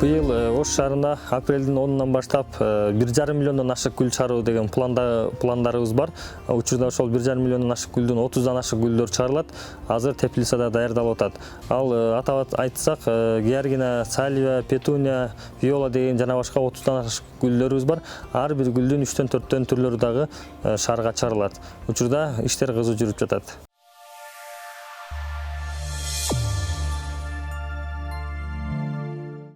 Быйыл Ош шаарында апрелдин 10-нан баштап 1,5 миллиондон ашык гүл чыгаруу деген пландарыбыз бар. Учурда ошол 1,5 миллиондон ашык гүлдүн 30дан ашык гүлдөр чыгарылат. Азыр теплицада даярдалып атат. Ал атап айтсак, георгина, салвия, петуния, виола деген жана башка 30дан ашык гүлдөрүбүз бар. Ар бир гүлдүн 3-4 түрлөрү дагы шаарга чыгарылат. Учурда иштер кызуу жүрүп жатат.